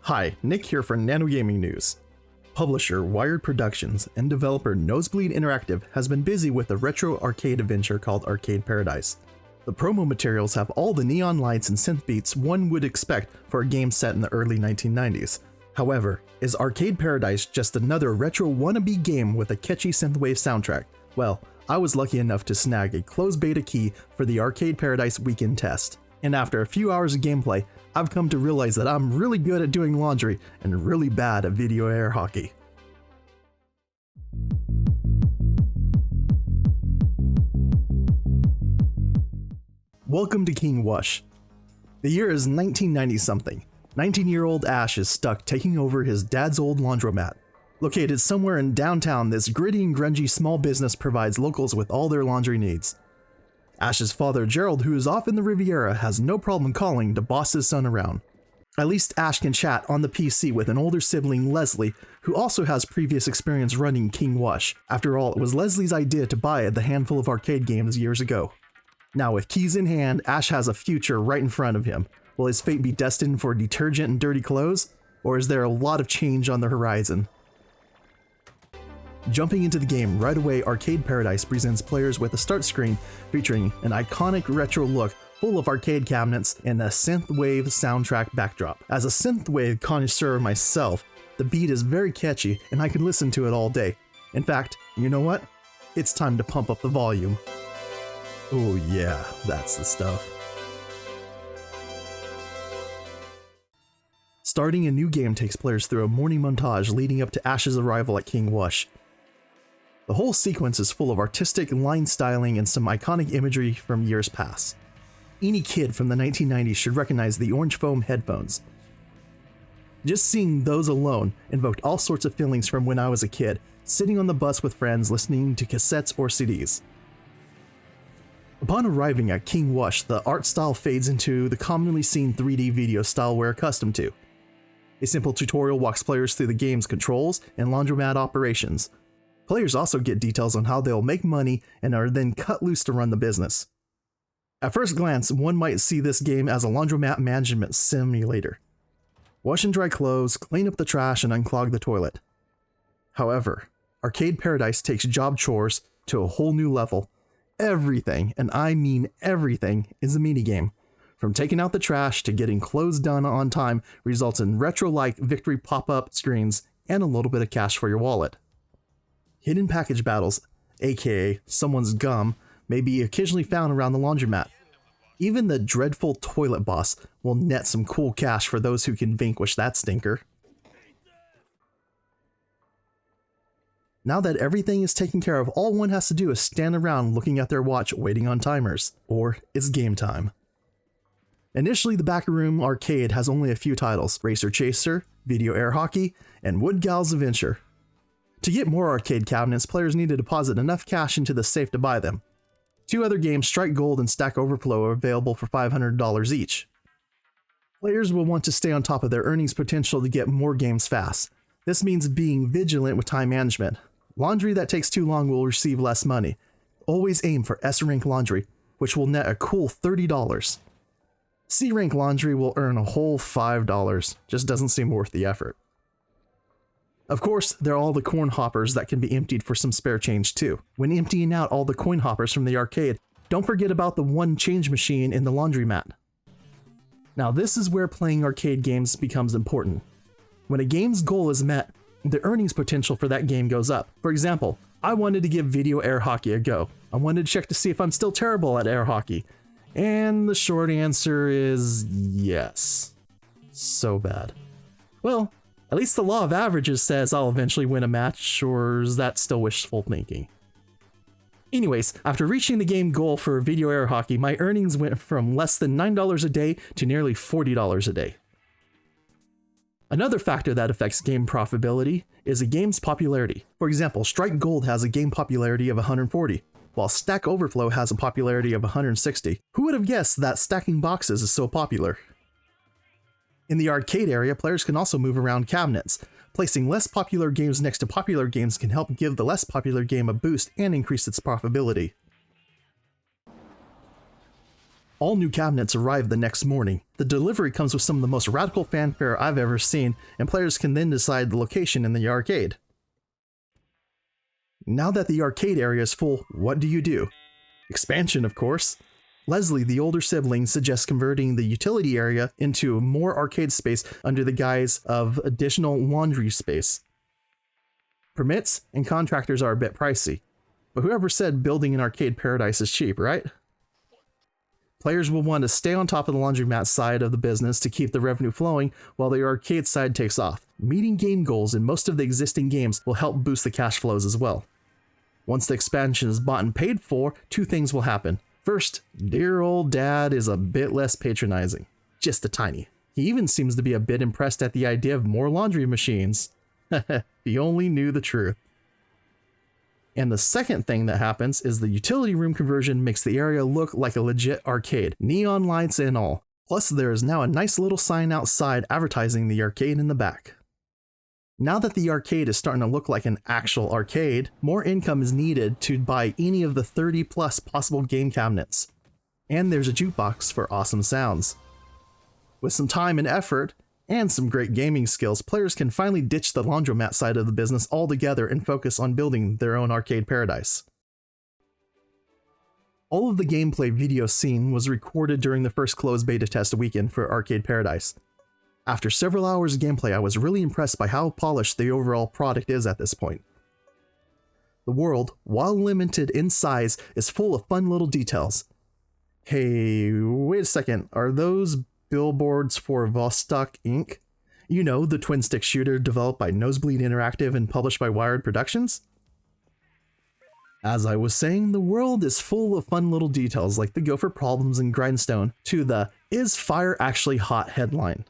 Hi, Nick here for Nano Gaming News. Publisher Wired Productions and developer Nosebleed Interactive has been busy with a retro arcade adventure called Arcade Paradise. The promo materials have all the neon lights and synth beats one would expect for a game set in the early 1990s. However, is Arcade Paradise just another retro wannabe game with a catchy synthwave soundtrack? Well, I was lucky enough to snag a closed beta key for the Arcade Paradise weekend test. And after a few hours of gameplay, I've come to realize that I'm really good at doing laundry and really bad at video air hockey. Welcome to King Wush. The year is 1990-something. 19-year-old Ash is stuck taking over his dad's old laundromat. Located somewhere in downtown, this gritty and grungy small business provides locals with all their laundry needs. Ash's father, Gerald, who is off in the Riviera, has no problem calling to boss his son around. At least Ash can chat on the PC with an older sibling, Leslie, who also has previous experience running King Wush. After all, it was Leslie's idea to buy the handful of arcade games years ago. Now with keys in hand, Ash has a future right in front of him. Will his fate be destined for detergent and dirty clothes? Or is there a lot of change on the horizon? Jumping into the game right away, Arcade Paradise presents players with a start screen featuring an iconic retro look full of arcade cabinets and a synthwave soundtrack backdrop. As a synthwave connoisseur myself, the beat is very catchy and I can listen to it all day. In fact, you know what? It's time to pump up the volume. Oh yeah, that's the stuff. Starting a new game takes players through a morning montage leading up to Ash's arrival at King Wush. The whole sequence is full of artistic line styling and some iconic imagery from years past. Any kid from the 1990s should recognize the orange foam headphones. Just seeing those alone invoked all sorts of feelings from when I was a kid, sitting on the bus with friends listening to cassettes or CDs. Upon arriving at King Wush, the art style fades into the commonly seen 3D video style we're accustomed to. A simple tutorial walks players through the game's controls and laundromat operations. Players also get details on how they'll make money and are then cut loose to run the business. At first glance, one might see this game as a laundromat management simulator. Wash and dry clothes, clean up the trash, and unclog the toilet. However, Arcade Paradise takes job chores to a whole new level. Everything, and I mean everything, is a minigame. From taking out the trash to getting clothes done on time results in retro-like victory pop-up screens and a little bit of cash for your wallet. Hidden package battles, aka someone's gum, may be occasionally found around the laundromat. Even the dreadful toilet boss will net some cool cash for those who can vanquish that stinker. Now that everything is taken care of, all one has to do is stand around looking at their watch waiting on timers, or it's game time. Initially, the backroom arcade has only a few titles: Racer Chaser, Video Air Hockey, and Wood Gal's Adventure. To get more arcade cabinets, players need to deposit enough cash into the safe to buy them. Two other games, Strike Gold and Stack Overflow, are available for $500 each. Players will want to stay on top of their earnings potential to get more games fast. This means being vigilant with time management. Laundry that takes too long will receive less money. Always aim for S-rank laundry, which will net a cool $30. C-rank laundry will earn a whole $5, just doesn't seem worth the effort. Of course, there are all the coin hoppers that can be emptied for some spare change too. When emptying out all the coin hoppers from the arcade, don't forget about the one change machine in the laundromat. Now this is where playing arcade games becomes important. When a game's goal is met, the earnings potential for that game goes up. For example, I wanted to give video air hockey a go. I wanted to check to see if I'm still terrible at air hockey. And the short answer is yes. So bad. Well, at least the law of averages says I'll eventually win a match, or is that still wishful thinking? Anyways, after reaching the game goal for video air hockey, my earnings went from less than $9 a day to nearly $40 a day. Another factor that affects game profitability is a game's popularity. For example, Strike Gold has a game popularity of 140, while Stack Overflow has a popularity of 160. Who would have guessed that stacking boxes is so popular? In the arcade area, players can also move around cabinets. Placing less popular games next to popular games can help give the less popular game a boost and increase its profitability. All new cabinets arrive the next morning. The delivery comes with some of the most radical fanfare I've ever seen, and players can then decide the location in the arcade. Now that the arcade area is full, what do? Expansion, of course. Leslie, the older sibling, suggests converting the utility area into more arcade space under the guise of additional laundry space. Permits and contractors are a bit pricey, but whoever said building an arcade paradise is cheap, right? Players will want to stay on top of the laundromat side of the business to keep the revenue flowing while the arcade side takes off. Meeting game goals in most of the existing games will help boost the cash flows as well. Once the expansion is bought and paid for, two things will happen. First, dear old dad is a bit less patronizing. Just a tiny. He even seems to be a bit impressed at the idea of more laundry machines. He only knew the truth. And the second thing that happens is the utility room conversion makes the area look like a legit arcade, neon lights and all. Plus there is now a nice little sign outside advertising the arcade in the back. Now that the arcade is starting to look like an actual arcade, more income is needed to buy any of the 30 plus possible game cabinets. And there's a jukebox for awesome sounds. With some time and effort, and some great gaming skills, players can finally ditch the laundromat side of the business altogether and focus on building their own arcade paradise. All of the gameplay video seen was recorded during the first closed beta test weekend for Arcade Paradise. After several hours of gameplay, I was really impressed by how polished the overall product is at this point. The world, while limited in size, is full of fun little details. Hey, wait a second, are those billboards for Vostok Inc.? You know, the twin-stick shooter developed by Nosebleed Interactive and published by Wired Productions? As I was saying, the world is full of fun little details like the Gopher Problems and Grindstone to the "Is Fire Actually Hot" headline.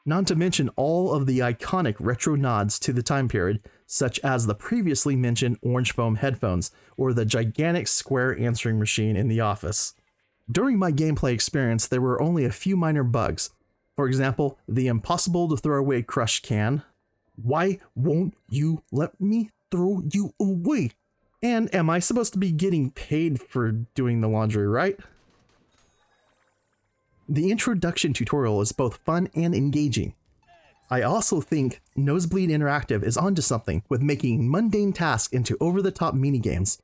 Not to mention all of the iconic retro nods to the time period, such as the previously mentioned orange foam headphones or the gigantic square answering machine in the office. During my gameplay experience, there were only a few minor bugs. For example, the impossible to throw away crush can. Why won't you let me throw you away? And am I supposed to be getting paid for doing the laundry, right? The introduction tutorial is both fun and engaging. I also think Nosebleed Interactive is onto something with making mundane tasks into over-the-top minigames.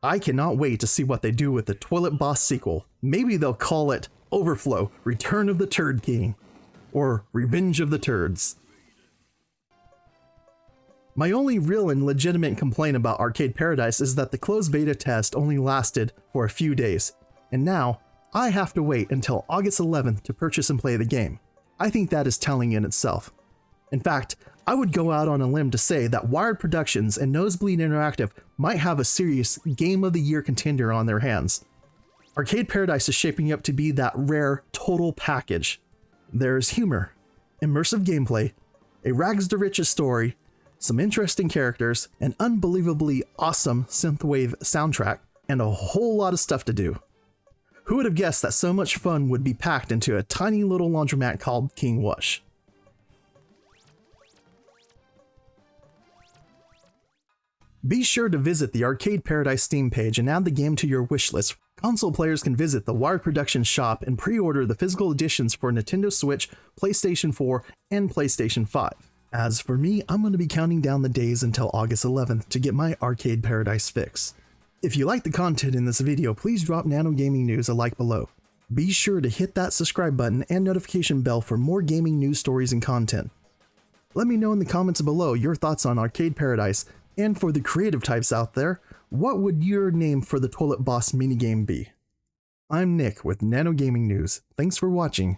I cannot wait to see what they do with the Toilet Boss sequel. Maybe they'll call it Overflow, Return of the Turd King, or Revenge of the Turds. My only real and legitimate complaint about Arcade Paradise is that the closed beta test only lasted for a few days, and now I have to wait until August 11th to purchase and play the game. I think that is telling in itself. In fact, I would go out on a limb to say that Wired Productions and Nosebleed Interactive might have a serious Game of the Year contender on their hands. Arcade Paradise is shaping up to be that rare total package. There's humor, immersive gameplay, a rags to riches story, some interesting characters, an unbelievably awesome synthwave soundtrack, and a whole lot of stuff to do. Who would have guessed that so much fun would be packed into a tiny little laundromat called King Wush? Be sure to visit the Arcade Paradise Steam page and add the game to your wishlist. Console players can visit the Wired Productions shop and pre-order the physical editions for Nintendo Switch, PlayStation 4, and PlayStation 5. As for me, I'm going to be counting down the days until August 11th to get my Arcade Paradise fix. If you like the content in this video, please drop Nano Gaming News a like below. Be sure to hit that subscribe button and notification bell for more gaming news stories and content. Let me know in the comments below your thoughts on Arcade Paradise, and for the creative types out there, what would your name for the Toilet Boss minigame be? I'm Nick with Nano Gaming News. Thanks for watching.